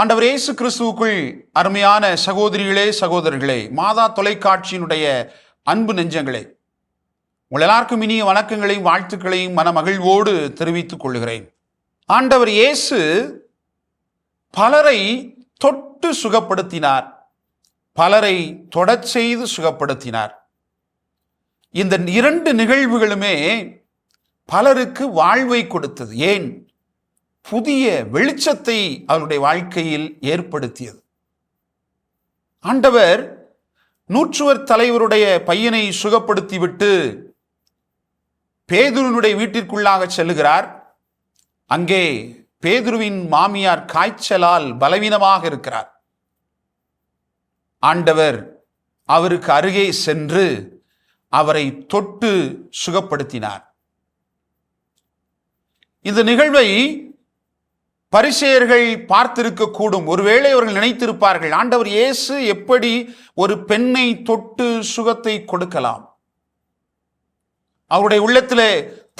ஆண்டவர் இயேசு கிறிஸ்துவுக்குள் அருமையான சகோதரிகளே, சகோதரர்களே, மாதா தொலைக்காட்சியினுடைய அன்பு நெஞ்சங்களே, உங்கள் எல்லாருக்கும் இனிய வணக்கங்களையும் வாழ்த்துக்களையும் மனமகிழ்வோடு தெரிவித்துக் கொள்கிறேன். ஆண்டவர் இயேசு பலரை தொட்டு சுகப்படுத்தினார், பலரை தொடச் செய்து சுகப்படுத்தினார். இந்த இரண்டு நிகழ்வுகளுமே பலருக்கு வாழ்வை கொடுத்தது. ஏன்? புதிய வெளிச்சத்தை அவருடைய வாழ்க்கையில் ஏற்படுத்தியது. ஆண்டவர் நூற்றுவர் தலைவருடைய பையனை சுகப்படுத்திவிட்டு பேதுருவினுடைய வீட்டிற்குள்ளாக செல்லுகிறார். அங்கே பேதுருவின் மாமியார் காய்ச்சலால் பலவீனமாக இருக்கிறார். ஆண்டவர் அவருக்கு அருகே சென்று அவரை தொட்டு சுகப்படுத்தினார். இந்த நிகழ்வை பரிசேயர்கள் பார்த்திருக்க கூடும். ஒருவேளை அவர்கள் நினைத்திருப்பார்கள், ஆண்டவர் இயேசு எப்படி ஒரு பெண்ணை தொட்டு சுகத்தை கொடுக்கலாம்? அவருடைய உள்ளத்திலே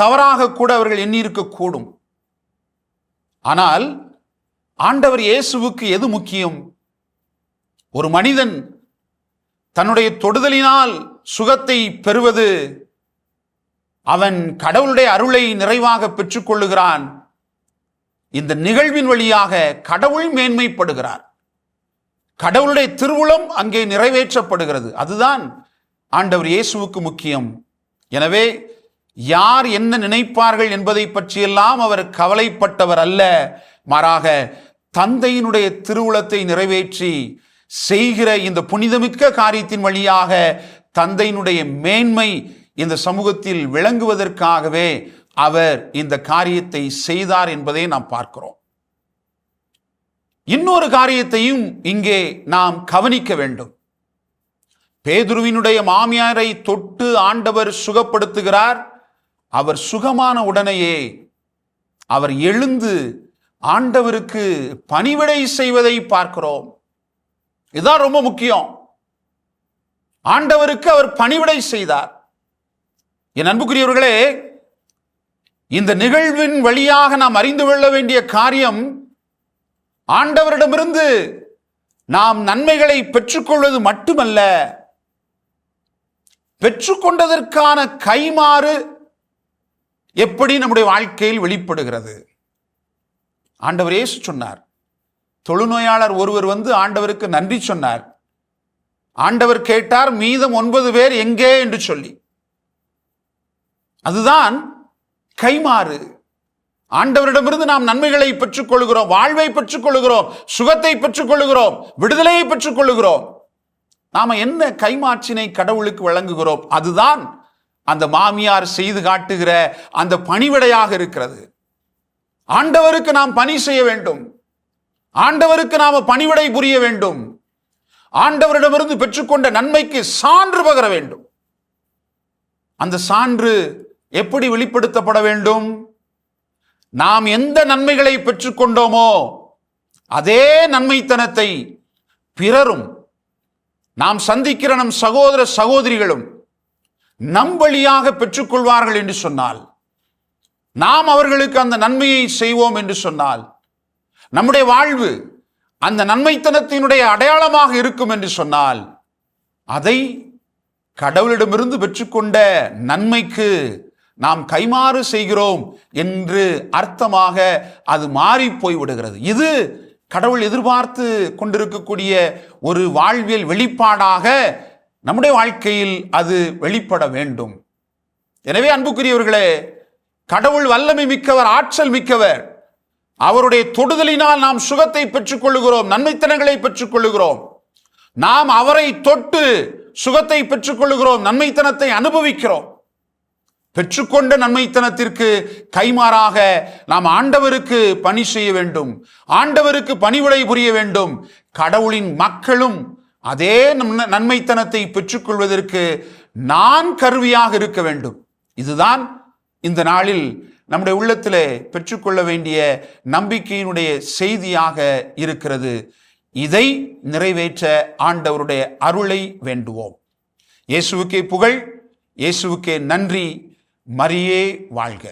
தவறாக கூட அவர்கள் எண்ணியிருக்க கூடும். ஆனால் ஆண்டவர் இயேசுவுக்கு எது முக்கியம்? ஒரு மனிதன் தன்னுடைய தொடுதலினால் சுகத்தை பெறுவது, அவன் கடவுளுடைய அருளை நிறைவாக பெற்றுக்கொள்ளுகிறான். இந்த நிகழ்வின் வழியாக கடவுள் மேன்மைப்படுகிறார், கடவுளுடைய திருவுளம் அங்கே நிறைவேற்றப்படுகிறது. அதுதான் ஆண்டவர் இயேசுவுக்கு முக்கியம். எனவே யார் என்ன நினைப்பார்கள் என்பதை பற்றியெல்லாம் அவர் கவலைப்பட்டவர் அல்ல. மாறாக தந்தையினுடைய திருவுளத்தை நிறைவேற்றி செய்கிற இந்த புனிதமிக்க காரியத்தின் வழியாக தந்தையினுடைய மேன்மை இந்த சமூகத்தில் விளங்குவதற்காகவே அவர் இந்த காரியத்தை செய்தார் என்பதை நாம் பார்க்கிறோம். இன்னொரு காரியத்தையும் இங்கே நாம் கவனிக்க வேண்டும். பேதுருவினுடைய மாமியாரை தொட்டு ஆண்டவர் சுகப்படுத்துகிறார். அவர் சுகமான உடனேயே அவர் எழுந்து ஆண்டவருக்கு பணிவிடை செய்வதை பார்க்கிறோம். இதுதான் ரொம்ப முக்கியம். ஆண்டவருக்கு அவர் பணிவிடை செய்தார். என் அன்புக்குரியவர்களே, இந்த நிகழ்வின் வழியாக நாம் அறிந்து கொள்ள வேண்டிய காரியம், ஆண்டவரிடமிருந்து நாம் நன்மைகளை பெற்றுக்கொள்வது மட்டுமல்ல, பெற்றுக்கொண்டதற்கான கைமாறு எப்படி நம்முடைய வாழ்க்கையில் வெளிப்படுகிறது. ஆண்டவர் இயேசு சொன்னார், தொழுநோயாளர் ஒருவர் வந்து ஆண்டவருக்கு நன்றி சொன்னார். ஆண்டவர் கேட்டார், மீதம் 9 பேர் எங்கே என்று சொல்லி. அதுதான் கைமாறு. ஆண்டவரிடமிருந்து நாம் நன்மைகளை பெற்றுக்கொள்கிறோம், வாழ்வை பெற்றுக்கொள்கிறோம், சுகத்தை பெற்றுக்கொள்கிறோம், விடுதலையை பெற்றுக்கொள்கிறோம். நாம என்ன கைமாற்றினை கடவுளுக்கு வழங்குகிறோம்? அதுதான் அந்த மாமியார் செய்து காட்டுகிற அந்த பணிவிடையாக இருக்கிறது. ஆண்டவருக்கு நாம் பணி செய்ய வேண்டும், ஆண்டவருக்கு நாம பணிவிடை புரிய வேண்டும், ஆண்டவரிடமிருந்து பெற்றுக்கொண்ட நன்மைக்கு சான்று பகர வேண்டும். அந்த சான்று எப்படி வெளிப்படுத்தப்பட வேண்டும்? நாம் எந்த நன்மைகளை பெற்றுக்கொண்டோமோ அதே நன்மைத்தனத்தை பிறரும், நாம் சந்திக்கிற நம் சகோதர சகோதரிகளும் நம் வழியாக பெற்றுக்கொள்வார்கள் என்று சொன்னால், நாம் அவர்களுக்கு அந்த நன்மையை செய்வோம் என்று சொன்னால், நம்முடைய வாழ்வு அந்த நன்மைத்தனத்தினுடைய அடையாளமாக இருக்கும் என்று சொன்ல், அதை கடவுளிடமிருந்து பெற்றுக்கொண்ட நன்மைக்கு நாம் கைமாறு செய்கிறோம் என்று அர்த்தமாக அது மாறி போய்விடுகிறது. இது கடவுள் எதிர்பார்த்து கொண்டிருக்கக்கூடிய ஒரு வாழ்வியல் வெளிப்பாடாக நம்முடைய வாழ்க்கையில் அது வெளிப்பட வேண்டும். எனவே அன்புக்குரியவர்களே, கடவுள் வல்லமை மிக்கவர், ஆற்றல் மிக்கவர். அவருடைய தொடுதலினால் நாம் சுகத்தை பெற்றுக்கொள்ளுகிறோம், நன்மைத்தனங்களை பெற்றுக்கொள்ளுகிறோம். நாம் அவரை தொட்டு சுகத்தை பெற்றுக்கொள்ளுகிறோம், நன்மைத்தனத்தை அனுபவிக்கிறோம். பெற்றுக்கொண்ட நன்மைத்தனத்திற்கு கைமாறாக நாம் ஆண்டவருக்கு பணி செய்ய வேண்டும், ஆண்டவருக்கு பணிவிடை புரிய வேண்டும். கடவுளின் மக்களும் அதே நன்மைத்தனத்தை பெற்றுக்கொள்வதற்கு நான் கருவியாக இருக்க வேண்டும். இதுதான் இந்த நாளில் நம்முடைய உள்ளத்திலே பெற்றுக்கொள்ள வேண்டிய நம்பிக்கையினுடைய செய்தியாக இருக்கிறது. இதை நிறைவேற்ற ஆண்டவருடைய அருளை வேண்டுவோம். இயேசுவுக்கே புகழ், இயேசுவுக்கே நன்றி. மரியே வாழ்க.